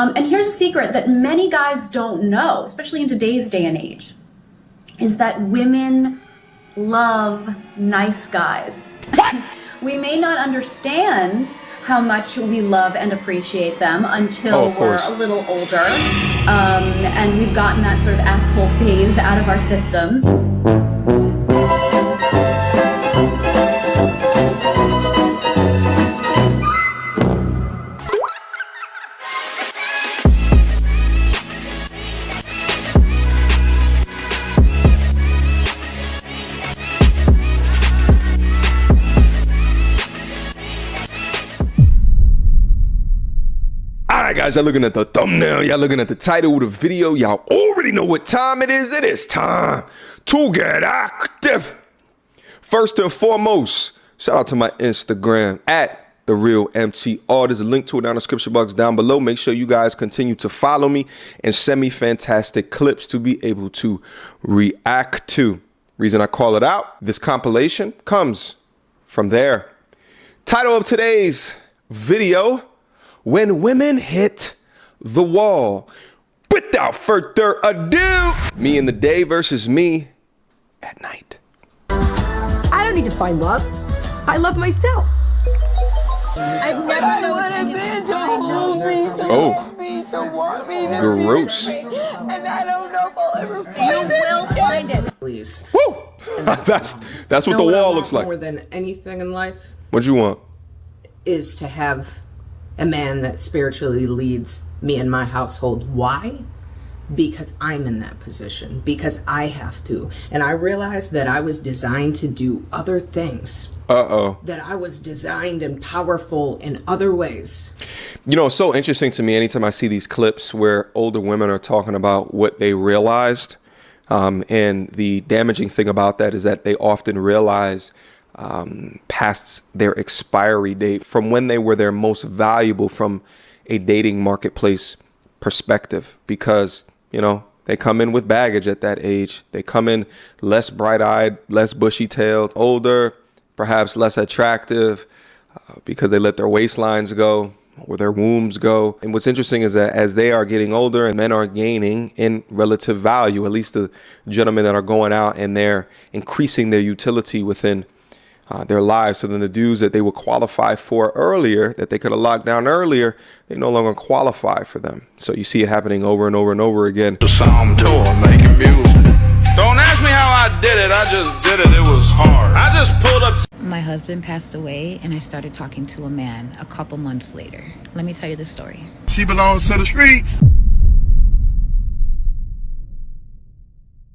And here's a secret that many guys don't know, especially in today's day and age, is that women love nice guys. We may not understand how much we love and appreciate them until we're a little older, and we've gotten that sort of asshole phase out of our systems. Guys, y'all looking at the thumbnail, y'all looking at the title of the video, y'all already know what time it is. It is time to get active. First and foremost, shout out to my Instagram at @TheRealMTR. There's a link to it down in the description box down below. Make sure you guys continue to follow me and send me fantastic clips to be able to react to. Reason I call it out, this compilation comes from there. Title of today's video: When Women Hit the Wall. Without further ado, me in the day versus me at night. I don't need to find love. I love myself. I've never wanted men to hold me, to love me, to want me, to gross. be with me. And I don't know if I'll ever find it. You will find it. Please. Woo! That's what the wall looks like. More than anything in life. What you want? Is to have a man that spiritually leads me and my household. Why? Because I'm in that position, because I have to. And I realized that I was designed to do other things. That I was designed and powerful in other ways. You know, it's so interesting to me anytime I see these clips where older women are talking about what they realized. And the damaging thing about that is that they often realize past their expiry date from when they were their most valuable from a dating marketplace perspective, because, you know, they come in with baggage at that age. They come in less bright-eyed, less bushy-tailed, older, perhaps less attractive, because they let their waistlines go or their wombs go. And what's interesting is that as they are getting older and men are gaining in relative value, at least the gentlemen that are going out and they're increasing their utility within their lives. So then the dudes that they would qualify for earlier, that they could have locked down earlier, they no longer qualify for them. So you see it happening over and over and over again. Some tour making music. Don't ask me how I did it. I just did it. It was hard. I just pulled up. My husband passed away and I started talking to a man a couple months later. Let me tell you the story. She belongs to the streets.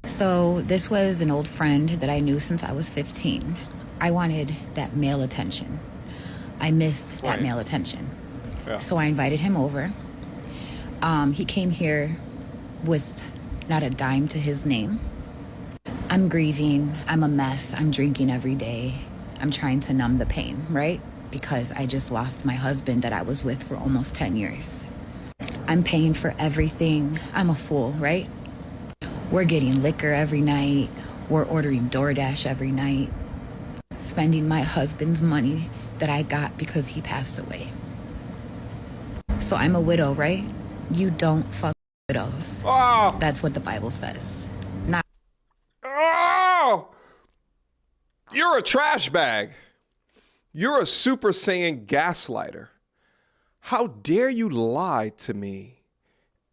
So this was an old friend that I knew since I was 15. I wanted that male attention. I missed that male attention. Yeah. So I invited him over. He came here with not a dime to his name. I'm grieving. I'm a mess. I'm drinking every day. I'm trying to numb the pain, right? Because I just lost my husband that I was with for almost 10 years. I'm paying for everything. I'm a fool, right? We're getting liquor every night. We're ordering DoorDash every night. Spending my husband's money that I got because he passed away. So I'm a widow, right? You don't fuck widows. Oh. That's what the Bible says. Not. Oh! You're a trash bag. You're a Super Saiyan gaslighter. How dare you lie to me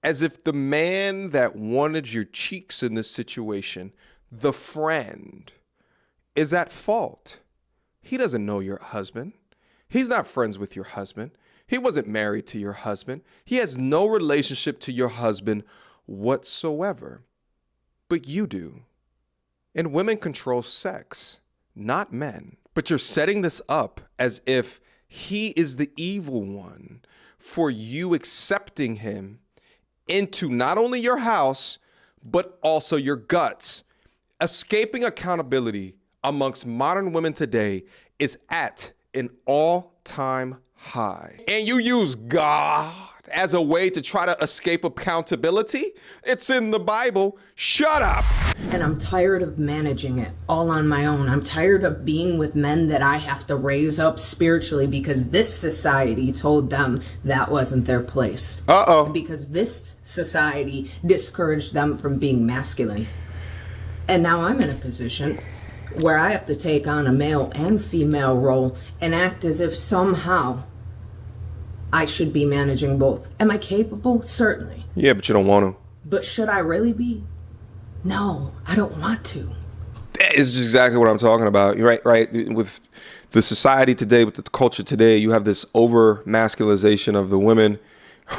as if the man that wanted your cheeks in this situation, the friend, is at fault. He doesn't know your husband. He's not friends with your husband. He wasn't married to your husband. He has no relationship to your husband whatsoever. But you do. And women control sex, not men. But you're setting this up as if he is the evil one for you accepting him into not only your house, but also your guts. Escaping accountability amongst modern women today is at an all-time High. And you use God as a way to try to escape accountability? It's in the Bible. Shut up. And I'm tired of managing it all on my own. I'm tired of being with men that I have to raise up spiritually because this society told them that wasn't their place. Uh-oh. Because this society discouraged them from being masculine. And now I'm in a position where I have to take on a male and female role and act as if somehow I should be managing both. Am I capable? Certainly. Yeah, but you don't want to. But should I really be? No, I don't want to. That is exactly what I'm talking about. Right. With the society today, with the culture today, you have this over masculinization of the women,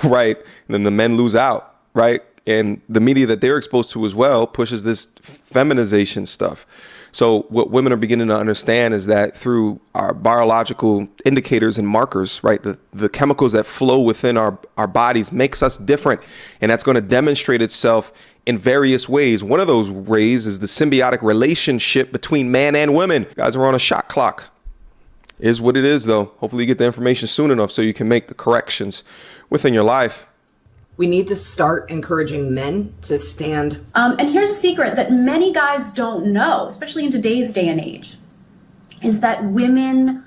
right? And then the men lose out, right? And the media that they're exposed to as well pushes this feminization stuff. So what women are beginning to understand is that through our biological indicators and markers, right, the chemicals that flow within our bodies makes us different. And that's going to demonstrate itself in various ways. One of those ways is the symbiotic relationship between man and women. Guys are on a shot clock. Is what it is, though. Hopefully you get the information soon enough so you can make the corrections within your life. We need to start encouraging men to stand. And here's a secret that many guys don't know, especially in today's day and age, is that women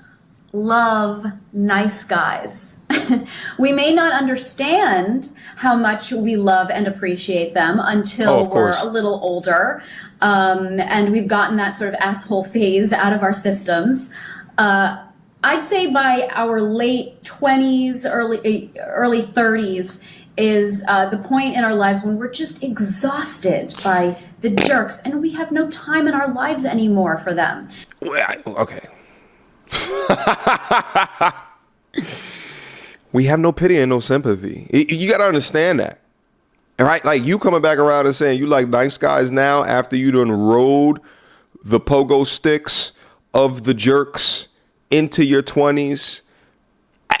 love nice guys. We may not understand how much we love and appreciate them until we're a little older, and we've gotten that sort of asshole phase out of our systems. I'd say by our late 20s, early 30s, is the point in our lives when we're just exhausted by the jerks and we have no time in our lives anymore for them. Okay. We have no pity and no sympathy. You got to understand that. All right? Like you coming back around and saying you like nice guys now after you done rode the pogo sticks of the jerks into your 20s.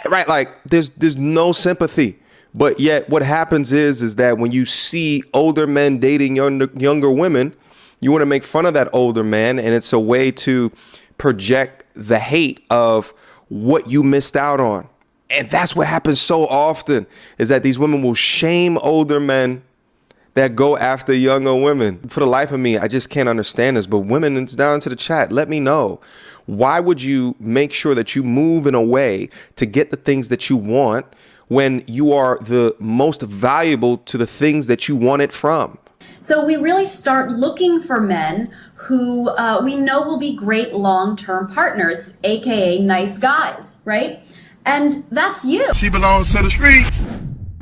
Right? Like there's no sympathy. But yet what happens is that when you see older men dating younger women, you want to make fun of that older man. And it's a way to project the hate of what you missed out on. And that's what happens so often is that these women will shame older men that go after younger women. For the life of me, I just can't understand this. But women, it's down to the chat. Let me know. Why would you make sure that you move in a way to get the things that you want when you are the most valuable to the things that you want it from? So we really start looking for men who we know will be great long-term partners, aka nice guys, right? And that's you. She belongs to the streets.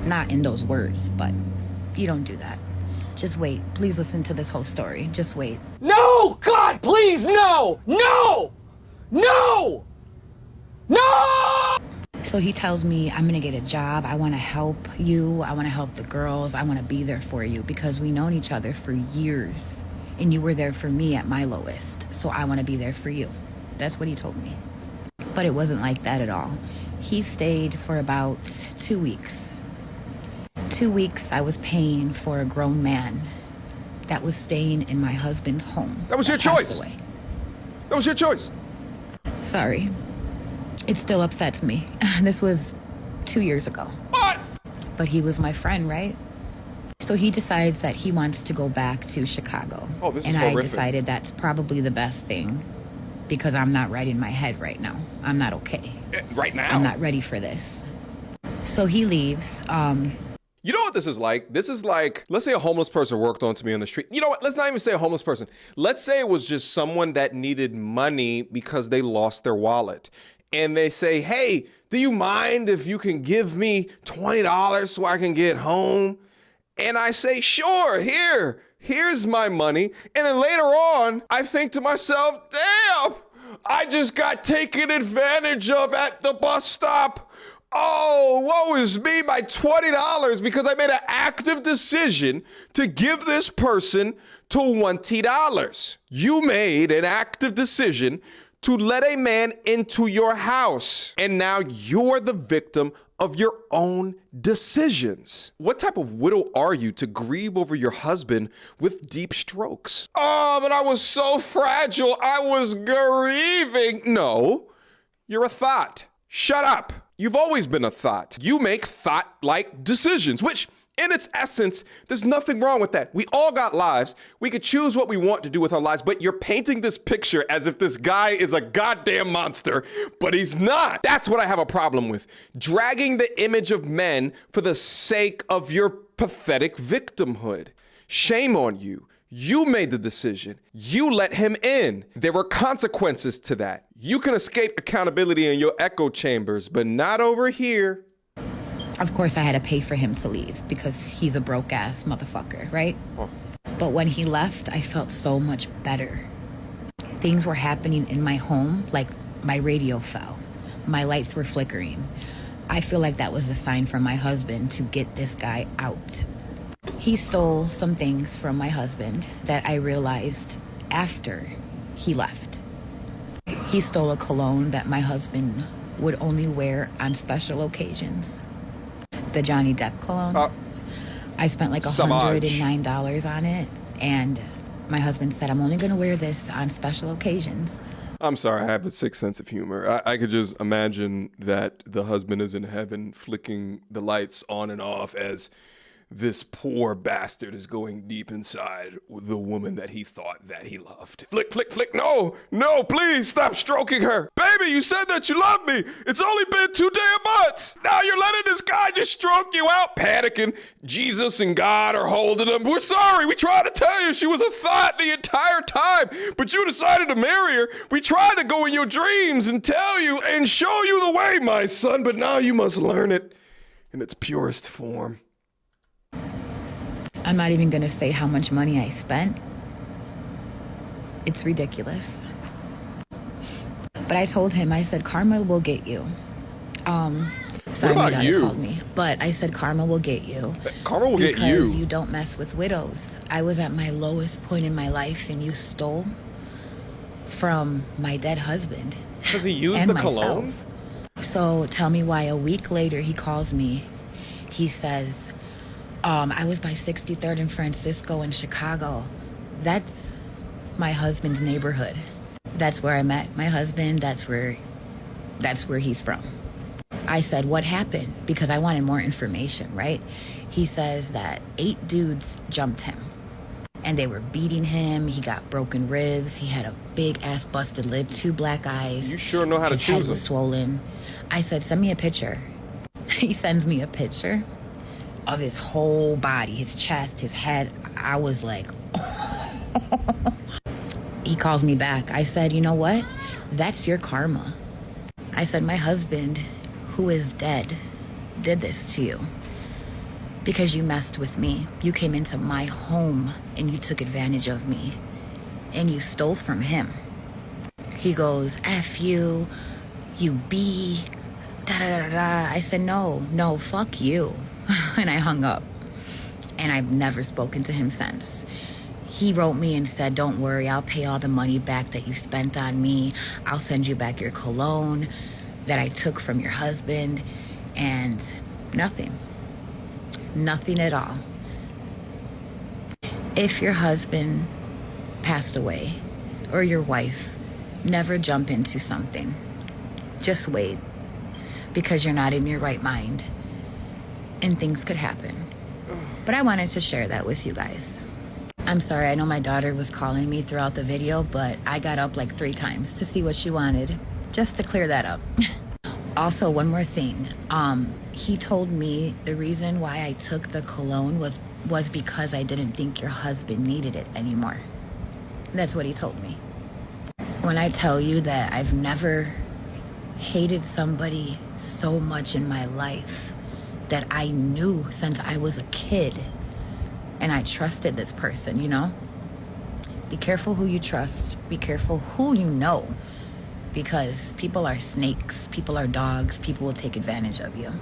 Not in those words, but you don't do that. Just wait. Please listen to this whole story. Just wait. No! God, please, no! No! No! No! So he tells me, I'm going to get a job. I want to help you. I want to help the girls. I want to be there for you because we've known each other for years. And you were there for me at my lowest. So I want to be there for you. That's what he told me. But it wasn't like that at all. He stayed for about 2 weeks. 2 weeks I was paying for a grown man that was staying in my husband's home. That was your choice. That was your choice. Sorry. It still upsets me. This was 2 years ago. What? But he was my friend, right? So he decides that he wants to go back to Chicago. Oh, this is and horrific. I decided that's probably the best thing because I'm not right in my head right now. I'm not okay. Right now? I'm not ready for this. So he leaves. You know what this is like? This is like, let's say a homeless person worked onto me on the street. You know what? Let's not even say a homeless person. Let's say it was just someone that needed money because they lost their wallet. And they say, hey, do you mind if you can give me $20 so I can get home? And I say, sure, here's my money. And then later on, I think to myself, damn, I just got taken advantage of at the bus stop. Oh, woe is me, my $20 because I made an active decision to give this person $20. You made an active decision to let a man into your house. And now you're the victim of your own decisions. What type of widow are you to grieve over your husband with deep strokes? Oh, but I was so fragile. I was grieving. No, you're a thought. Shut up. You've always been a thought. You make thought-like decisions, which in its essence, there's nothing wrong with that. We all got lives. We could choose what we want to do with our lives, but you're painting this picture as if this guy is a goddamn monster, but he's not. That's what I have a problem with. Dragging the image of men for the sake of your pathetic victimhood. Shame on you. You made the decision. You let him in. There were consequences to that. You can escape accountability in your echo chambers, but not over here. Of course, I had to pay for him to leave because he's a broke-ass motherfucker, right? Oh. But when he left, I felt so much better. Things were happening in my home, like my radio fell. My lights were flickering. I feel like that was a sign from my husband to get this guy out. He stole some things from my husband that I realized after he left. He stole a cologne that my husband would only wear on special occasions. The Johnny Depp cologne. I spent like $109 on it, and my husband said, I'm only going to wear this on special occasions. I'm sorry, I have a sick sense of humor. I could just imagine that the husband is in heaven flicking the lights on and off as this poor bastard is going deep inside the woman that he thought that he loved. Flick, flick, flick. No, no, please stop stroking her. Baby, you said that you loved me. It's only been 2 damn months. Now you're letting this guy just stroke you out, panicking. Jesus and God are holding him. We're sorry. We tried to tell you she was a thought the entire time, but you decided to marry her. We tried to go in your dreams and tell you and show you the way, my son, but now you must learn it in its purest form. I'm not even going to say how much money I spent. It's ridiculous. But I told him, I said, karma will get you. Sorry, my daughter called me. But I said, karma will get you. Karma will get you. Because you don't mess with widows. I was at my lowest point in my life, and you stole from my dead husband. Because he used the cologne? So tell me why a week later he calls me. He says, I was by 63rd and Francisco in Chicago. That's my husband's neighborhood. That's where I met my husband. That's where he's from. I said, what happened? Because I wanted more information, right? He says that 8 dudes jumped him and they were beating him. He got broken ribs. He had a big ass busted lip, 2 black eyes. You sure know how to choose him. His head was swollen. I said, send me a picture. He sends me a picture of his whole body, his chest, his head. I was like, He calls me back. I said, you know what? That's your karma. I said, my husband, who is dead, did this to you because you messed with me. You came into my home and you took advantage of me and you stole from him. He goes, F you, you B, da da da da. I said, no, fuck you. And I hung up. And I've never spoken to him since. He wrote me and said, don't worry, I'll pay all the money back that you spent on me. I'll send you back your cologne that I took from your husband. And nothing. Nothing at all. If your husband passed away, or your wife, never jump into something. Just wait. Because you're not in your right mind. And things could happen. But I wanted to share that with you guys. I'm sorry, I know my daughter was calling me throughout the video, but I got up like 3 times to see what she wanted, just to clear that up. Also, one more thing. He told me the reason why I took the cologne was because I didn't think your husband needed it anymore. That's what he told me. When I tell you that I've never hated somebody so much in my life, that I knew since I was a kid, and I trusted this person, you know? Be careful who you trust. Be careful who you know, because people are snakes, people are dogs, people will take advantage of you.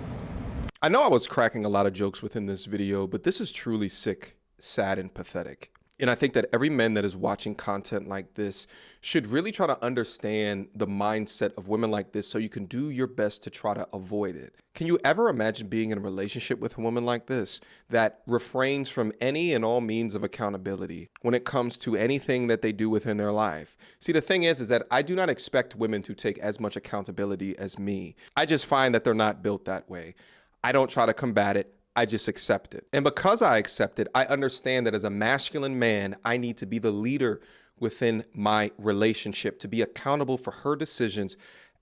I know I was cracking a lot of jokes within this video, but this is truly sick, sad, and pathetic. And I think that every man that is watching content like this should really try to understand the mindset of women like this so you can do your best to try to avoid it. Can you ever imagine being in a relationship with a woman like this that refrains from any and all means of accountability when it comes to anything that they do within their life? See, the thing is that I do not expect women to take as much accountability as me. I just find that they're not built that way. I don't try to combat it. I just accept it. And because I accept it, I understand that as a masculine man, I need to be the leader within my relationship, to be accountable for her decisions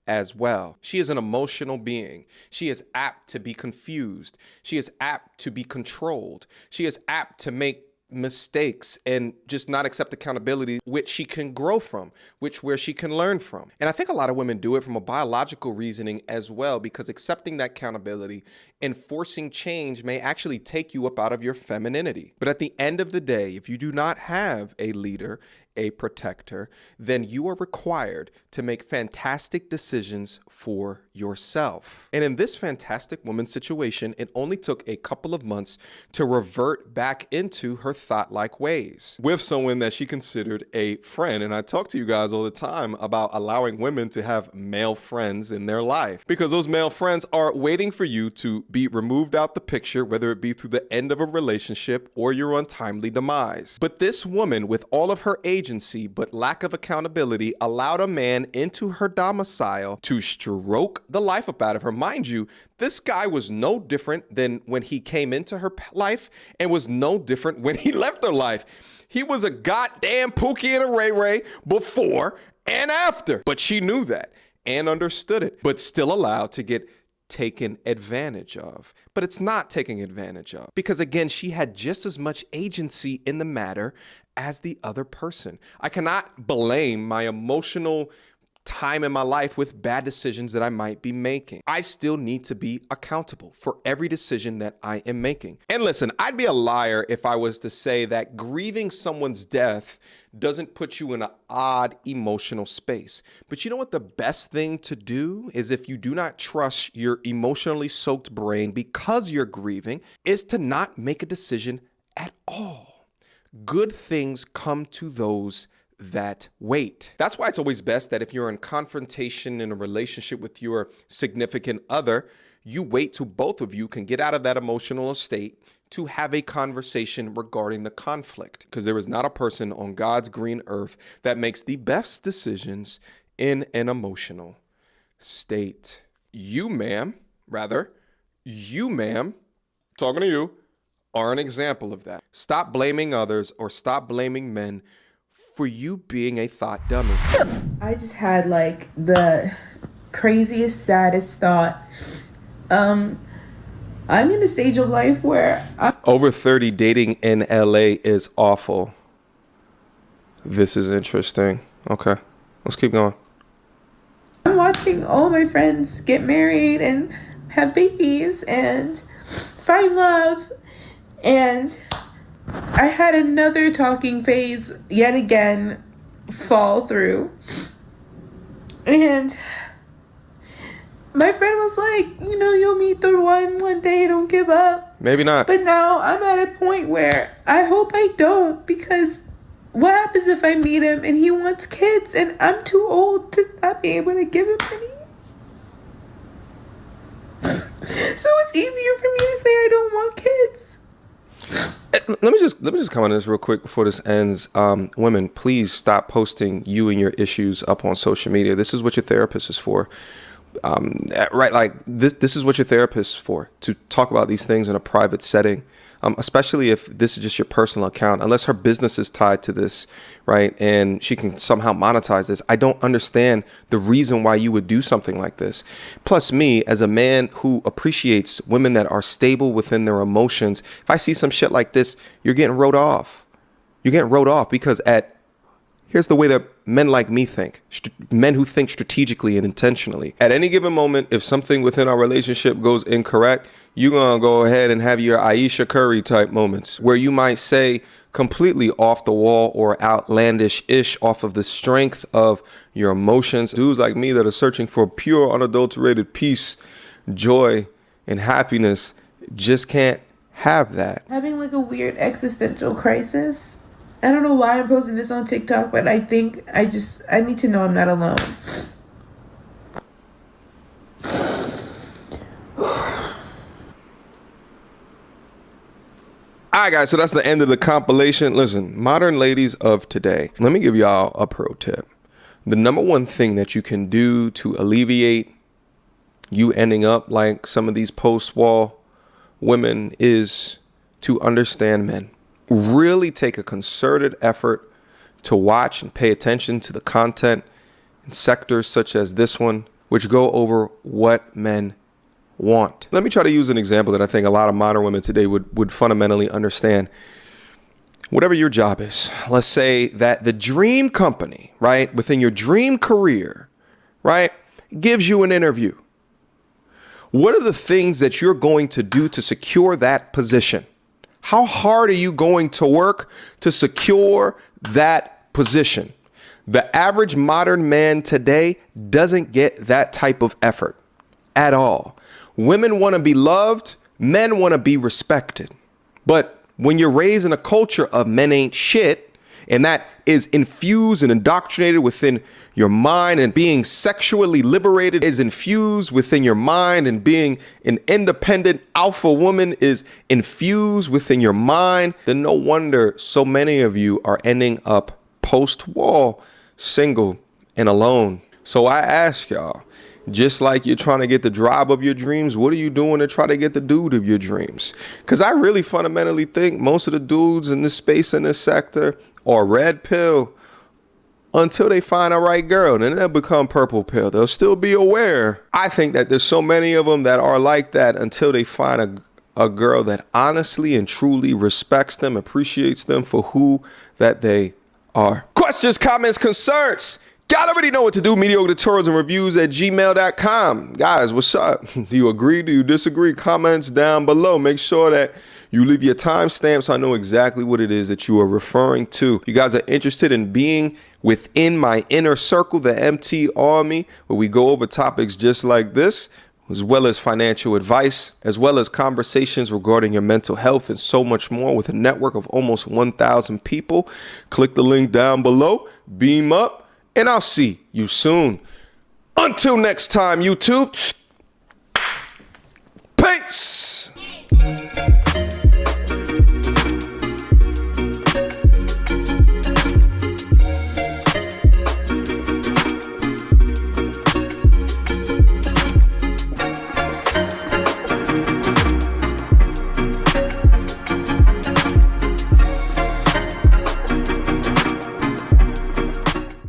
as well. She is an emotional being. She is apt to be confused. She is apt to be controlled. She is apt to make mistakes and just not accept accountability, which she can grow from, where she can learn from. And I think a lot of women do it from a biological reasoning as well, because accepting that accountability and forcing change may actually take you up out of your femininity. But at the end of the day, if you do not have a leader, a protector, then you are required to make fantastic decisions for yourself. And in this fantastic woman's situation, it only took a couple of months to revert back into her thought-like ways with someone that she considered a friend. And I talk to you guys all the time about allowing women to have male friends in their life, because those male friends are waiting for you to be removed out the picture, whether it be through the end of a relationship or your untimely demise. But this woman, with all of her agency but lack of accountability, allowed a man into her domicile to stroke the life up out of her. Mind you, this guy was no different than when he came into her life and was no different when he left her life. He was a goddamn Pookie and a Ray Ray before and after. But she knew that and understood it, but still allowed to get taken advantage of. But it's not taking advantage of, because again, she had just as much agency in the matter as the other person. I cannot blame my emotional time in my life with bad decisions that I might be making. I still need to be accountable for every decision that I am making. And listen, I'd be a liar if I was to say that grieving someone's death doesn't put you in an odd emotional space. But you know what the best thing to do is, if you do not trust your emotionally soaked brain because you're grieving, is to not make a decision at all. Good things come to those that wait. That's why it's always best that if you're in confrontation in a relationship with your significant other, you wait till both of you can get out of that emotional state to have a conversation regarding the conflict. Because there is not a person on God's green earth that makes the best decisions in an emotional state. You, ma'am, talking to you, are an example of that. Stop blaming others or stop blaming men for you being a thought dummy. I just had like the craziest, saddest thought. I'm in the stage of life where over 30 dating in LA is awful. This is interesting. Okay, let's keep going. I'm watching all my friends get married and have babies and find love, and I had another talking phase yet again fall through. And my friend was like, you'll meet the one day, don't give up. Maybe not. But now I'm at a point where I hope I don't, because what happens if I meet him and he wants kids and I'm too old to not be able to give him any? So it's easier for me to say I don't want kids. Let me just comment on this real quick before this ends. Women, please stop posting you and your issues up on social media. This is what your therapist is for. Right, like this is what your therapist is for, to talk about these things in a private setting, especially if this is just your personal account, unless her business is tied to this, right, and she can somehow monetize this. I don't understand the reason why you would do something like this. Plus, me, as a man who appreciates women that are stable within their emotions, if I see some shit like this, you're getting wrote off. You're getting wrote off because here's the way that men like me think. Men who think strategically and intentionally. At any given moment, if something within our relationship goes incorrect, you're going to go ahead and have your Aisha Curry type moments where you might say completely off the wall or outlandish-ish off of the strength of your emotions. Dudes like me that are searching for pure, unadulterated peace, joy, and happiness just can't have that. Having like a weird existential crisis. I don't know why I'm posting this on TikTok, but I think I need to know I'm not alone. All right, guys, so that's the end of the compilation. Listen, modern ladies of today, let me give y'all a pro tip. The number one thing that you can do to alleviate you ending up like some of these post-wall women is to understand men. Really take a concerted effort to watch and pay attention to the content in sectors such as this one, which go over what men want. Let me try to use an example that I think a lot of modern women today would fundamentally understand. Whatever your job is, let's say that the dream company, right, within your dream career, right, gives you an interview. What are the things that you're going to do to secure that position? How hard are you going to work to secure that position? The average modern man today doesn't get that type of effort at all. Women want to be loved. Men want to be respected. But when you're raised in a culture of men ain't shit, and that is infused and indoctrinated within your mind, and being sexually liberated is infused within your mind, and being an independent alpha woman is infused within your mind, then no wonder so many of you are ending up post-wall, single and alone. So I ask y'all, just like you're trying to get the job of your dreams, what are you doing to try to get the dude of your dreams? Because I really fundamentally think most of the dudes in this space, in this sector, are red pill until they find a right girl. Then they'll become purple pill. They'll still be aware. I think that there's so many of them that are like that until they find a girl that honestly and truly respects them, appreciates them for who that they are. Questions, comments, concerns? Y'all already know what to do. Mediocre tutorials and reviews at gmail.com. Guys, what's up? Do you agree? Do you disagree? Comments down below. Make sure that you leave your timestamp so I know exactly what it is that you are referring to. You guys are interested in being within my inner circle, the MT Army, where we go over topics just like this, as well as financial advice, as well as conversations regarding your mental health and so much more with a network of almost 1,000 people. Click the link down below, beam up, and I'll see you soon. Until next time, YouTube. Peace.